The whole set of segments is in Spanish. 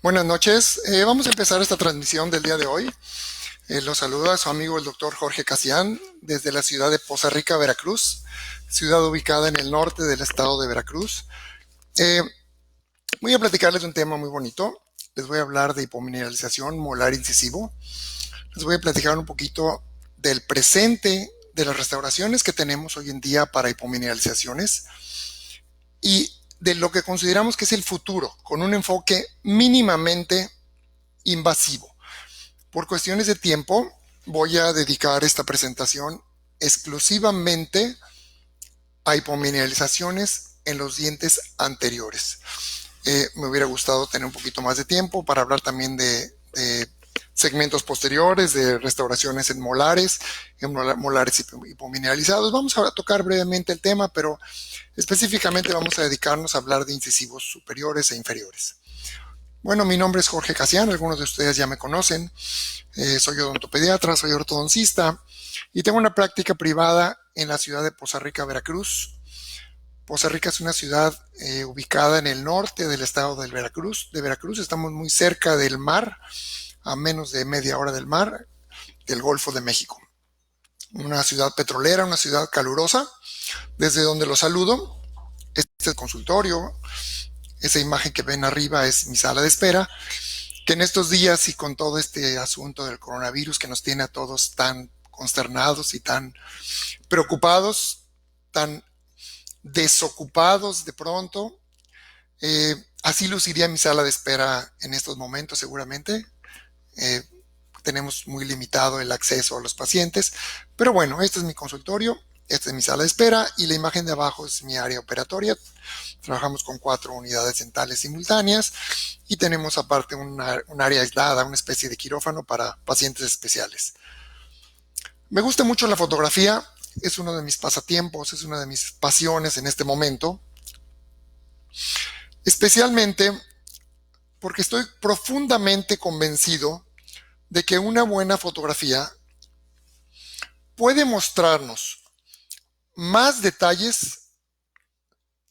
Buenas noches. Vamos a empezar esta transmisión del día de hoy. Los saluda su amigo el doctor Jorge Casián desde la ciudad de Poza Rica, Veracruz, ciudad ubicada en el norte del estado de Veracruz. Eh, Voy a platicarles de un tema muy bonito. Les voy a hablar de hipomineralización molar incisivo. Les voy a platicar un poquito del presente de las restauraciones que tenemos hoy en día para hipomineralizaciones y de lo que consideramos que es el futuro, con un enfoque mínimamente invasivo. Por cuestiones de tiempo, voy a dedicar esta presentación exclusivamente a hipomineralizaciones en los dientes anteriores. Me hubiera gustado tener un poquito más de tiempo para hablar también de segmentos posteriores, de restauraciones en molares hipomineralizados. Vamos a tocar brevemente el tema, pero específicamente vamos a dedicarnos a hablar de incisivos superiores e inferiores. Bueno, mi nombre es Jorge Casián, algunos de ustedes ya me conocen. Soy odontopediatra, soy ortodoncista y tengo una práctica privada en la ciudad de Poza Rica, Veracruz. Poza Rica es una ciudad ubicada en el norte del estado de Veracruz. Estamos muy cerca del mar, a menos de media hora del mar, del Golfo de México. Una ciudad petrolera, una ciudad calurosa, desde donde los saludo. Este es el consultorio. Esa imagen que ven arriba es mi sala de espera, que en estos días y con todo este asunto del coronavirus que nos tiene a todos tan consternados y tan preocupados, tan desocupados de pronto, así luciría mi sala de espera en estos momentos seguramente. Eh, Tenemos muy limitado el acceso a los pacientes, pero bueno, este es mi consultorio, esta es mi sala de espera y la imagen de abajo es mi área operatoria. Trabajamos con 4 unidades dentales simultáneas y tenemos aparte un área aislada, una especie de quirófano para pacientes especiales. Me gusta mucho la fotografía, es uno de mis pasatiempos, es una de mis pasiones en este momento, especialmente porque estoy profundamente convencido de que una buena fotografía puede mostrarnos más detalles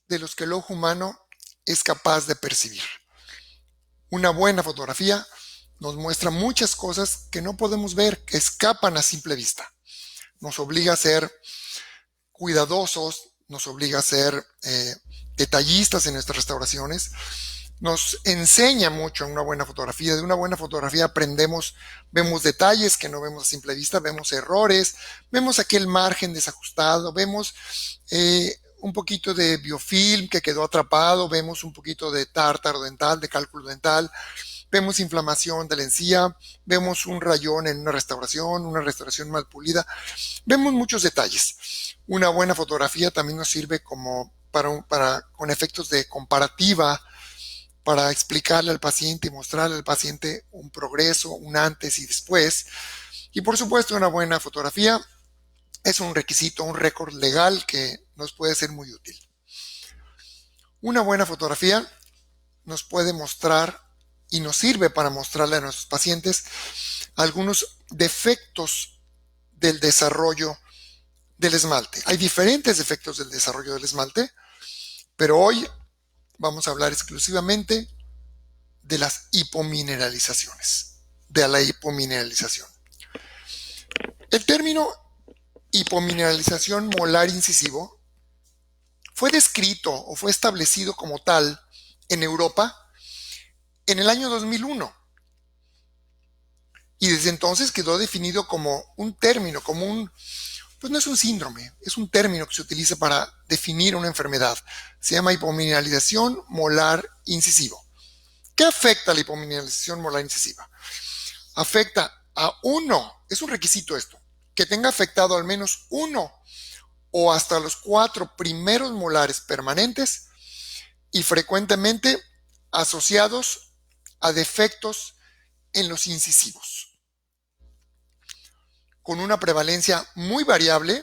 de los que el ojo humano es capaz de percibir. Una buena fotografía nos muestra muchas cosas que no podemos ver, que escapan a simple vista. Nos obliga a ser cuidadosos, nos obliga a ser detallistas en nuestras restauraciones, nos enseña mucho una buena fotografía. De una buena fotografía aprendemos, vemos detalles que no vemos a simple vista, vemos errores, vemos aquel margen desajustado, vemos un poquito de biofilm que quedó atrapado, vemos un poquito de tártaro dental, de cálculo dental, vemos inflamación de la encía, vemos un rayón en una restauración mal pulida, vemos muchos detalles. Una buena fotografía también nos sirve como con efectos de comparativa, para explicarle al paciente y mostrarle al paciente un progreso, un antes y después. Y por supuesto, una buena fotografía es un requisito, un récord legal que nos puede ser muy útil. Una buena fotografía nos puede mostrar y nos sirve para mostrarle a nuestros pacientes algunos defectos del desarrollo del esmalte. Hay diferentes defectos del desarrollo del esmalte, pero hoy vamos a hablar exclusivamente de las hipomineralizaciones, de la hipomineralización. El término hipomineralización molar incisivo fue descrito o fue establecido como tal en Europa en el año 2001 y desde entonces quedó definido como un término, pues no es un síndrome, es un término que se utiliza para definir una enfermedad. Se llama hipomineralización molar incisivo. ¿Qué afecta la hipomineralización molar incisiva? Afecta a uno, es un requisito esto, que tenga afectado al menos uno o hasta los 4 primeros molares permanentes y frecuentemente asociados a defectos en los incisivos. Con una prevalencia muy variable,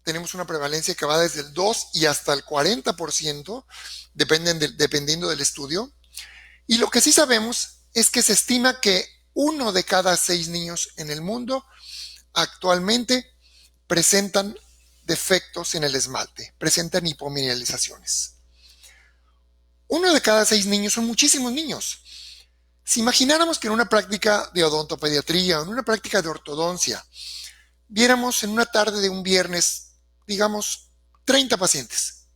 tenemos una prevalencia que va desde el 2 y hasta el 40%, dependiendo del estudio. Y lo que sí sabemos es que se estima que 1 de cada 6 niños en el mundo actualmente presentan defectos en el esmalte, presentan hipomineralizaciones. 1 de cada 6 niños son muchísimos niños. Si imagináramos que en una práctica de odontopediatría o en una práctica de ortodoncia viéramos en una tarde de un viernes, digamos, 30 pacientes,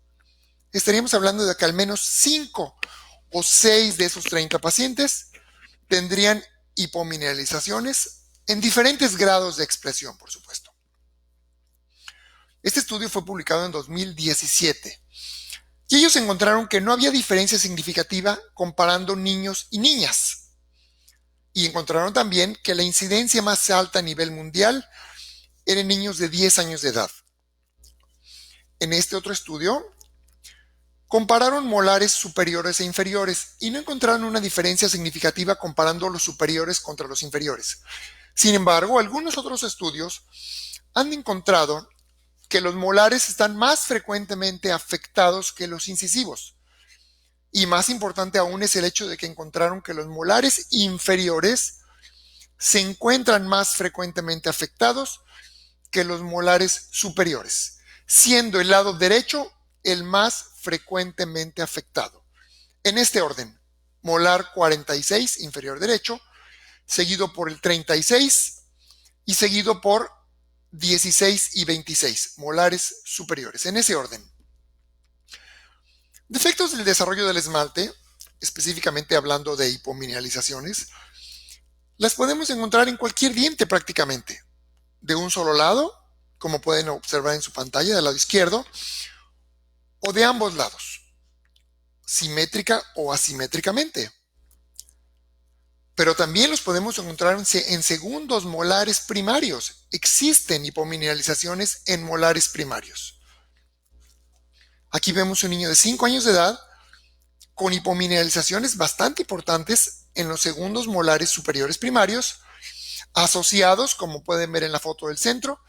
estaríamos hablando de que al menos 5 o 6 de esos 30 pacientes tendrían hipomineralizaciones en diferentes grados de expresión, por supuesto. Este estudio fue publicado en 2017 y ellos encontraron que no había diferencia significativa comparando niños y niñas. Y encontraron también que la incidencia más alta a nivel mundial era en niños de 10 años de edad. En este otro estudio, compararon molares superiores e inferiores y no encontraron una diferencia significativa comparando los superiores contra los inferiores. Sin embargo, algunos otros estudios han encontrado que los molares están más frecuentemente afectados que los incisivos. Y más importante aún es el hecho de que encontraron que los molares inferiores se encuentran más frecuentemente afectados que los molares superiores, siendo el lado derecho el más frecuentemente afectado. En este orden, molar 46, inferior derecho, seguido por el 36 y seguido por 16 y 26, molares superiores, en ese orden. Defectos del desarrollo del esmalte, específicamente hablando de hipomineralizaciones, las podemos encontrar en cualquier diente prácticamente, de un solo lado, como pueden observar en su pantalla del lado izquierdo, o de ambos lados, simétrica o asimétricamente. Pero también los podemos encontrar en segundos molares primarios. Existen hipomineralizaciones en molares primarios. Aquí vemos un niño de 5 años de edad con hipomineralizaciones bastante importantes en los segundos molares superiores primarios, asociados, como pueden ver en la foto del centro,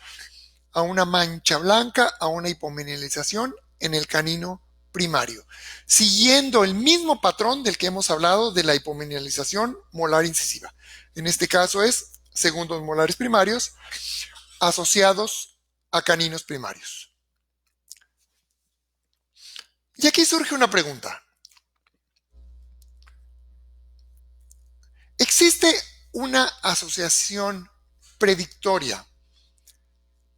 a una mancha blanca, a una hipomineralización en el canino primario, siguiendo el mismo patrón del que hemos hablado de la hipomineralización molar incisiva. En este caso es segundos molares primarios asociados a caninos primarios. Y aquí surge una pregunta. ¿Existe una asociación predictoria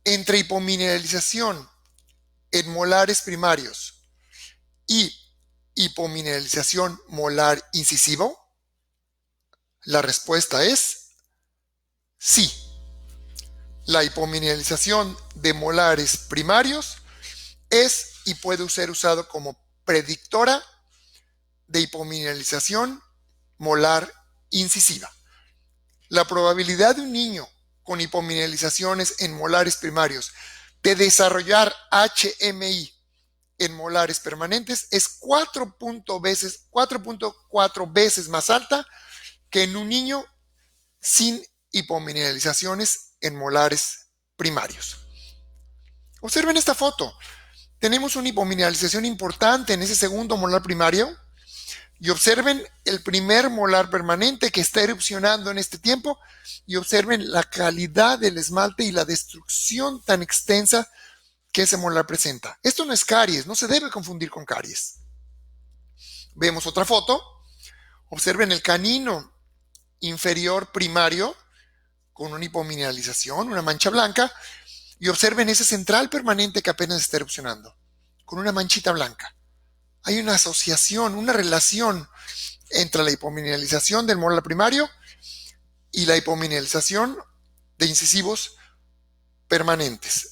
entre hipomineralización en molares primarios y hipomineralización molar incisivo? La respuesta es sí. La hipomineralización de molares primarios es y puede ser usado como predictora de hipomineralización molar incisiva. La probabilidad de un niño con hipomineralizaciones en molares primarios de desarrollar HMI en molares permanentes es 4.4 veces más alta que en un niño sin hipomineralizaciones en molares primarios. Observen esta foto. Tenemos una hipomineralización importante en ese segundo molar primario y observen el primer molar permanente que está erupcionando en este tiempo y observen la calidad del esmalte y la destrucción tan extensa que ese molar presenta. Esto no es caries, no se debe confundir con caries. Vemos otra foto. Observen el canino inferior primario con una hipomineralización, una mancha blanca, y observen ese central permanente que apenas está erupcionando, con una manchita blanca. Hay una asociación, una relación entre la hipomineralización del molar primario y la hipomineralización de incisivos permanentes.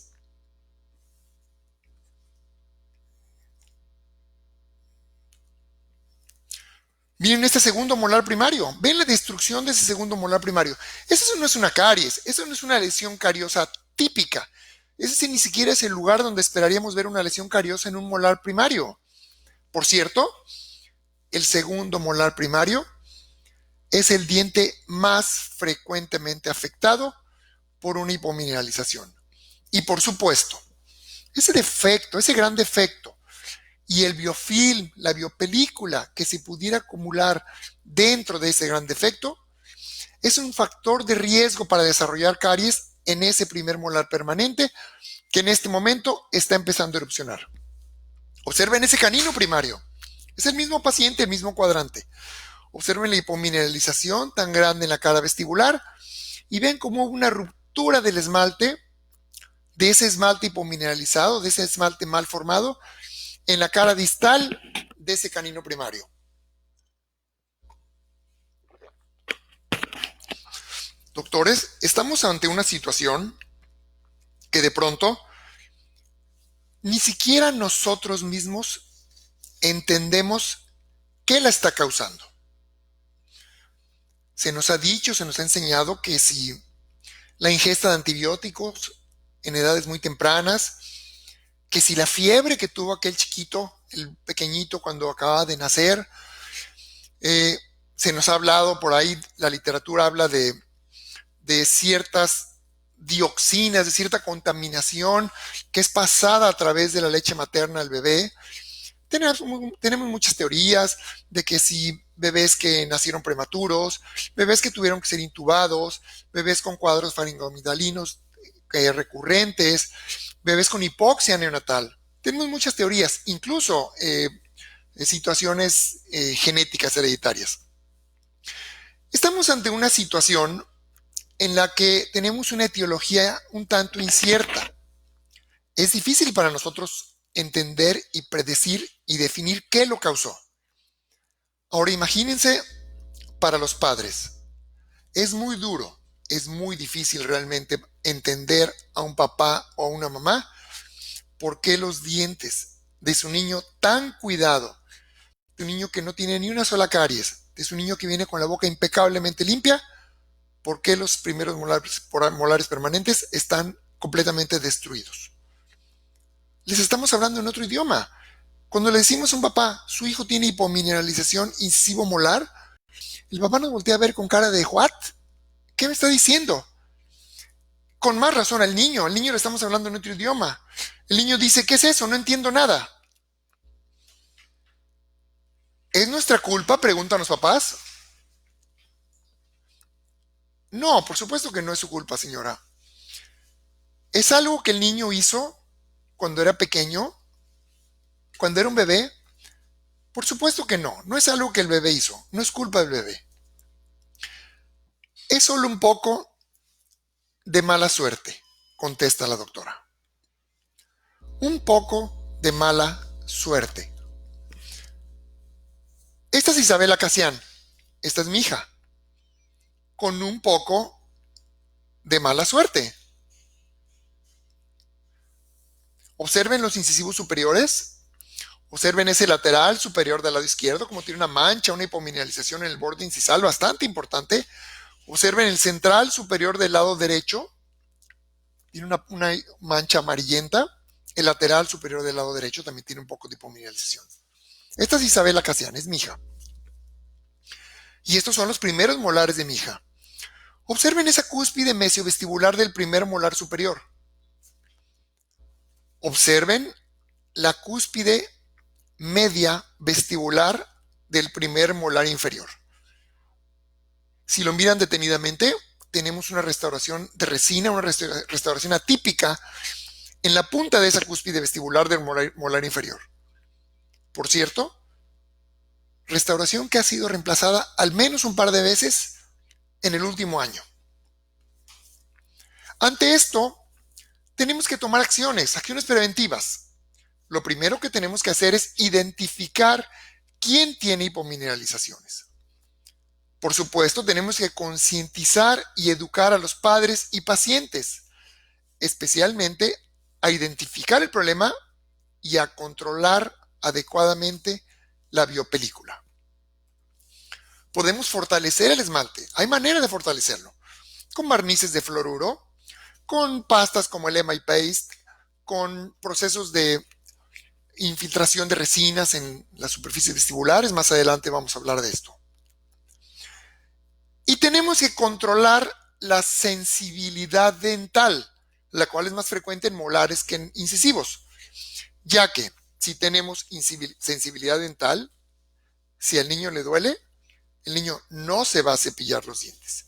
Miren este segundo molar primario. ¿Ven la destrucción de ese segundo molar primario? Eso no es una caries, eso no es una lesión cariosa típica. Ese ni siquiera es el lugar donde esperaríamos ver una lesión cariosa en un molar primario. Por cierto, el segundo molar primario es el diente más frecuentemente afectado por una hipomineralización. Y por supuesto, ese defecto, ese gran defecto, y el biofilm, la biopelícula que se pudiera acumular dentro de ese gran defecto, es un factor de riesgo para desarrollar caries en ese primer molar permanente que en este momento está empezando a erupcionar. Observen ese canino primario. Es el mismo paciente, el mismo cuadrante. Observen la hipomineralización tan grande en la cara vestibular y ven cómo hubo una ruptura del esmalte, de ese esmalte hipomineralizado, de ese esmalte mal formado, en la cara distal de ese canino primario. Doctores, estamos ante una situación que de pronto ni siquiera nosotros mismos entendemos qué la está causando. Se nos ha dicho, se nos ha enseñado que si la ingesta de antibióticos en edades muy tempranas, que si la fiebre que tuvo aquel chiquito, el pequeñito cuando acaba de nacer, se nos ha hablado por ahí, la literatura habla de ciertas dioxinas, de cierta contaminación que es pasada a través de la leche materna al bebé. Tenemos muchas teorías de que si bebés que nacieron prematuros, bebés que tuvieron que ser intubados, bebés con cuadros faringoamigdalinos recurrentes, bebés con hipoxia neonatal. Tenemos muchas teorías, incluso situaciones genéticas hereditarias. Estamos ante una situación en la que tenemos una etiología un tanto incierta. Es difícil para nosotros entender y predecir y definir qué lo causó. Ahora imagínense para los padres. Es muy duro, es muy difícil realmente entender a un papá o a una mamá por qué los dientes de su niño tan cuidado, de un niño que no tiene ni una sola caries, de su niño que viene con la boca impecablemente limpia, por qué los primeros molares permanentes están completamente destruidos. Les estamos hablando en otro idioma. Cuando le decimos a un papá, su hijo tiene hipomineralización incisivo molar, el papá nos voltea a ver con cara de ¿what? ¿Qué me está diciendo? Con más razón al niño le estamos hablando en otro idioma. El niño dice, ¿qué es eso? No entiendo nada. ¿Es nuestra culpa? Preguntan los papás. No, por supuesto que no es su culpa, señora. ¿Es algo que el niño hizo cuando era pequeño? ¿Cuando era un bebé? Por supuesto que no. No es algo que el bebé hizo. No es culpa del bebé. Es solo un poco de mala suerte, contesta la doctora. Un poco de mala suerte. Esta es Isabela Casián. Esta es mi hija. Con un poco de mala suerte. Observen los incisivos superiores. Observen ese lateral superior del lado izquierdo, como tiene una mancha, una hipomineralización en el borde incisal bastante importante. Observen el central superior del lado derecho. Tiene una mancha amarillenta. El lateral superior del lado derecho también tiene un poco de hipomineralización. Esta es Isabela Casián, es mi hija. Y estos son los primeros molares de mi hija. Observen esa cúspide mesiovestibular del primer molar superior. Observen la cúspide media vestibular del primer molar inferior. Si lo miran detenidamente, tenemos una restauración de resina, una restauración atípica en la punta de esa cúspide vestibular del molar inferior. Por cierto, restauración que ha sido reemplazada al menos un par de veces en el último año. Ante esto, tenemos que tomar acciones preventivas. Lo primero que tenemos que hacer es identificar quién tiene hipomineralizaciones. Por supuesto, tenemos que concientizar y educar a los padres y pacientes, especialmente a identificar el problema y a controlar adecuadamente la biopelícula. Podemos fortalecer el esmalte. Hay manera de fortalecerlo. Con barnices de fluoruro, con pastas como el EMI Paste, con procesos de infiltración de resinas en las superficies vestibulares. Más adelante vamos a hablar de esto. Y tenemos que controlar la sensibilidad dental, la cual es más frecuente en molares que en incisivos, ya que si tenemos sensibilidad dental, si al niño le duele, el niño no se va a cepillar los dientes.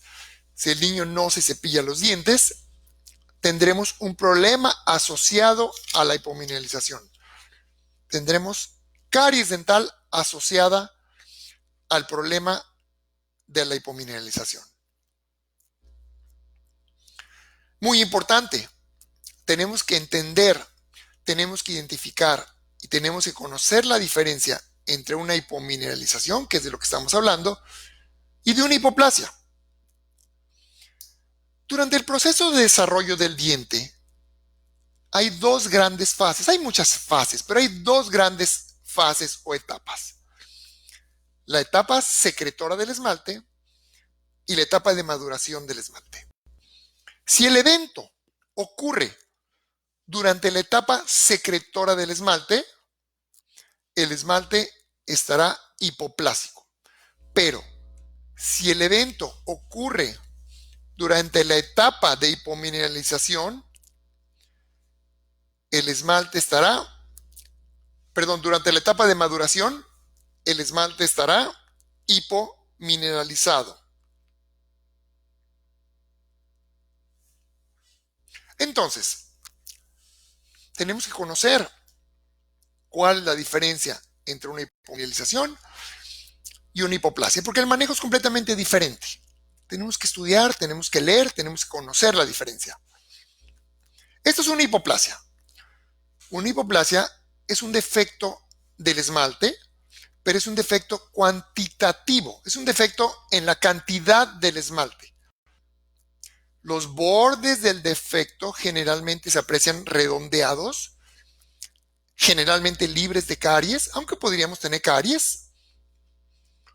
Si el niño no se cepilla los dientes, tendremos un problema asociado a la hipomineralización. Tendremos caries dental asociada al problema de la hipomineralización. Muy importante, tenemos que entender, tenemos que identificar y tenemos que conocer la diferencia entre una hipomineralización, que es de lo que estamos hablando, y de una hipoplasia. Durante el proceso de desarrollo del diente, hay dos grandes fases, hay muchas fases, pero hay dos grandes fases o etapas. La etapa secretora del esmalte y la etapa de maduración del esmalte. Si el evento ocurre durante la etapa secretora del esmalte, el esmalte estará hipoplásico. Pero si el evento ocurre durante la etapa de hipomineralización, el esmalte estará, durante la etapa de maduración, el esmalte estará hipomineralizado. Entonces, tenemos que conocer cuál es la diferencia entre una hipomineralización y una hipoplasia, porque el manejo es completamente diferente. Tenemos que estudiar, tenemos que leer, tenemos que conocer la diferencia. Esto es una hipoplasia. Una hipoplasia es un defecto del esmalte, pero es un defecto cuantitativo, es un defecto en la cantidad del esmalte. Los bordes del defecto generalmente se aprecian redondeados, generalmente libres de caries, aunque podríamos tener caries.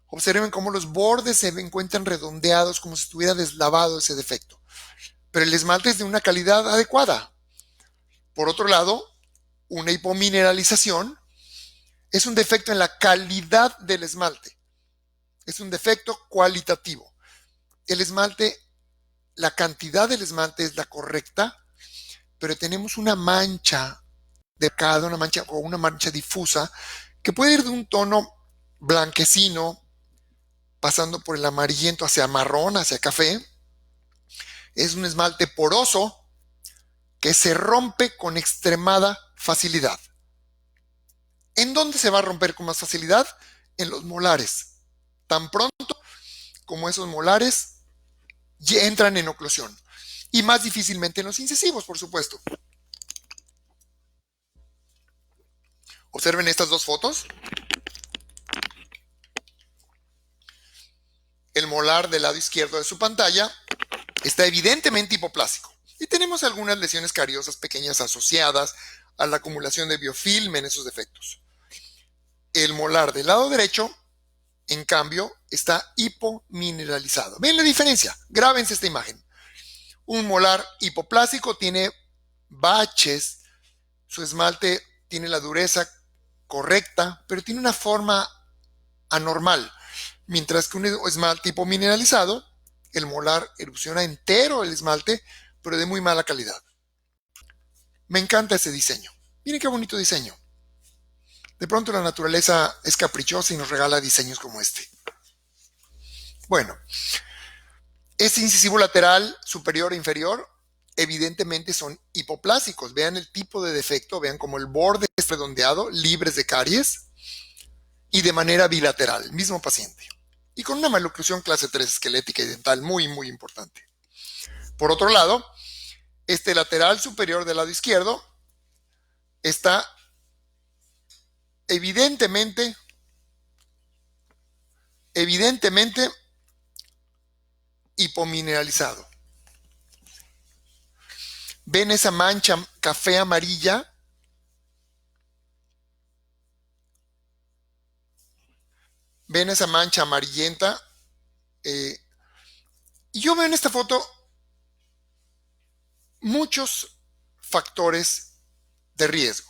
Observen cómo los bordes se encuentran redondeados, como si estuviera deslavado ese defecto. Pero el esmalte es de una calidad adecuada. Por otro lado, una hipomineralización es un defecto en la calidad del esmalte. Es un defecto cualitativo. El esmalte, la cantidad del esmalte es la correcta, pero tenemos una mancha de cada una mancha o una mancha difusa que puede ir de un tono blanquecino pasando por el amarillento hacia marrón, hacia café. Es un esmalte poroso que se rompe con extremada facilidad. ¿En dónde se va a romper con más facilidad? En los molares. Tan pronto como esos molares ya entran en oclusión. Y más difícilmente en los incisivos, por supuesto. Observen estas dos fotos. El molar del lado izquierdo de su pantalla está evidentemente hipoplásico. Y tenemos algunas lesiones cariosas pequeñas asociadas a la acumulación de biofilm en esos defectos. El molar del lado derecho, en cambio, está hipomineralizado. ¿Ven la diferencia? Grábense esta imagen. Un molar hipoplásico tiene baches, su esmalte tiene la dureza correcta, pero tiene una forma anormal. Mientras que un esmalte hipomineralizado, el molar erupciona entero el esmalte, pero de muy mala calidad. Me encanta ese diseño. Miren qué bonito diseño. De pronto la naturaleza es caprichosa y nos regala diseños como este. Bueno, este incisivo lateral superior e inferior evidentemente son hipoplásicos. Vean el tipo de defecto, vean como el borde es redondeado, libres de caries y de manera bilateral, mismo paciente. Y con una maloclusión clase 3 esquelética y dental muy, muy importante. Por otro lado, este lateral superior del lado izquierdo está evidentemente hipomineralizado. ¿Ven esa mancha café amarilla? ¿Ven esa mancha amarillenta? Y yo veo en esta foto muchos factores de riesgo.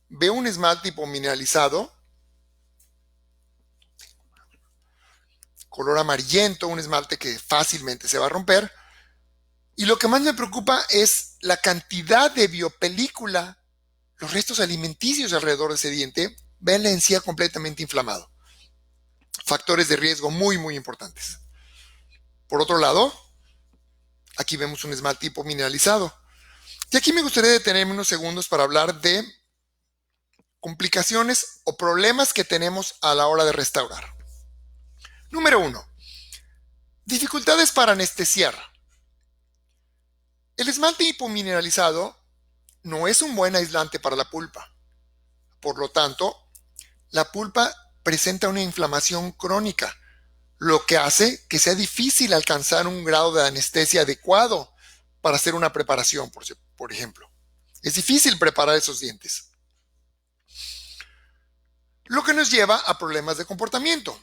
Veo un esmalte hipomineralizado, color amarillento, un esmalte que fácilmente se va a romper. Y lo que más me preocupa es la cantidad de biopelícula, los restos alimenticios alrededor de ese diente. Vean la encía completamente inflamado. Factores de riesgo muy, muy importantes. Por otro lado, aquí vemos un esmalte hipomineralizado. Y aquí me gustaría detenerme unos segundos para hablar de complicaciones o problemas que tenemos a la hora de restaurar. Número 1. Dificultades para anestesiar. El esmalte hipomineralizado no es un buen aislante para la pulpa. Por lo tanto, la pulpa presenta una inflamación crónica, lo que hace que sea difícil alcanzar un grado de anestesia adecuado para hacer una preparación, por ejemplo. Es difícil preparar esos dientes. Lo que nos lleva a problemas de comportamiento.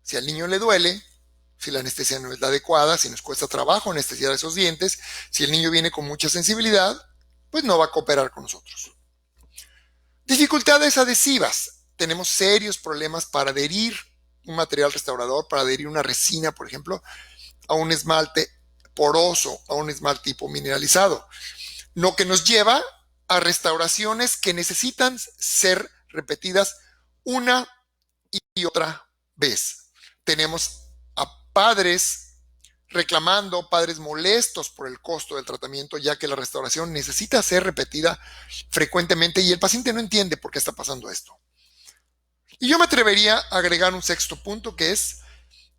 Si al niño le duele, si la anestesia no es la adecuada, si nos cuesta trabajo anestesiar esos dientes, si el niño viene con mucha sensibilidad, pues no va a cooperar con nosotros. Dificultades adhesivas. Tenemos serios problemas para adherir un material restaurador, para adherir una resina, por ejemplo, a un esmalte poroso, a un esmalte hipomineralizado, lo que nos lleva a restauraciones que necesitan ser repetidas una y otra vez. Tenemos a padres reclamando, padres molestos por el costo del tratamiento, ya que la restauración necesita ser repetida frecuentemente y el paciente no entiende por qué está pasando esto. Y yo me atrevería a agregar un sexto punto, que es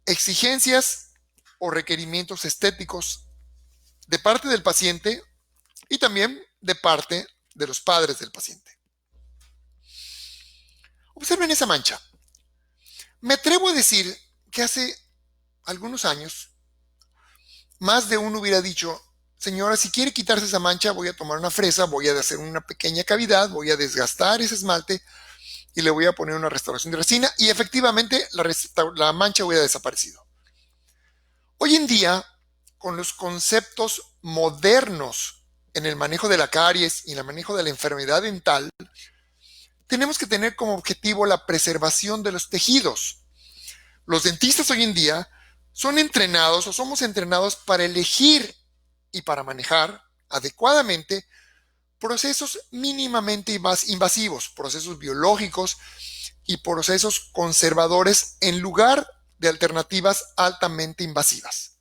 exigencias o requerimientos estéticos de parte del paciente y también de parte de los padres del paciente. Observen esa mancha. Me atrevo a decir que hace algunos años, más de uno hubiera dicho: señora, si quiere quitarse esa mancha, voy a tomar una fresa, voy a hacer una pequeña cavidad, voy a desgastar ese esmalte y le voy a poner una restauración de resina, y efectivamente la mancha hubiera desaparecido. Hoy en día, con los conceptos modernos en el manejo de la caries y en el manejo de la enfermedad dental, tenemos que tener como objetivo la preservación de los tejidos. Los dentistas hoy en día son entrenados o somos entrenados para elegir y para manejar adecuadamente procesos mínimamente invasivos, procesos biológicos y procesos conservadores en lugar de alternativas altamente invasivas.